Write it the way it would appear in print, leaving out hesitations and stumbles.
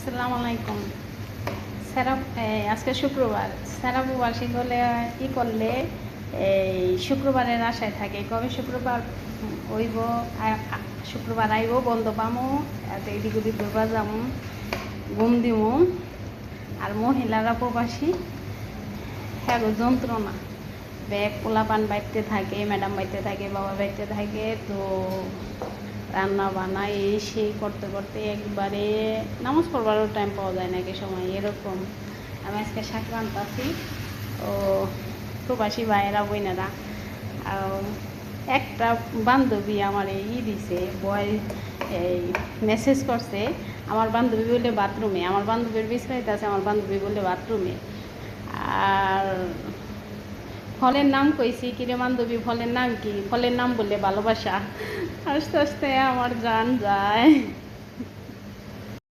আসসালামু আলাইকুম। স্যারা আজকে শুক্রবার। স্যারা প্রবাসী হলে কী করলে এই শুক্রবারের আশায় থাকে কবে শুক্রবার হইব, শুক্রবার আইব, বন্ধ পামো, এদিক ওদিক ঘুরবা যামু, ঘুম দিমু। আর মহিলারা প্রবাসী হ্যাঁ যন্ত্রণা, ব্যাগ পোলাপান বাইতে থাকে, ম্যাডাম বাইতে থাকে, বাবা বাইতে থাকে, তো রান্না বান্না এই সেই করতে করতে একবারে নামাজ পড়বারও টাইম পাওয়া যায় না, কি সময় এরকম। আমি আজকে শাক রান্তাছি, ও প্রবাসী ভাইয়েরা বোনেরা। একটা বান্ধবী আমার এই দিছে বয়, এই মেসেজ করছে, আমার বান্ধবী বলে বাথরুমে, আমার বান্ধবীর বিছরাইতে আছে, আমার বান্ধবী বলে বাথরুমে। আর ফলের নাম কইছি, কিরে বান্ধবী ফলের নাম কি? ফলের নাম বললে ভালোবাসা। আস্তে আস্তে আমার জান যায়।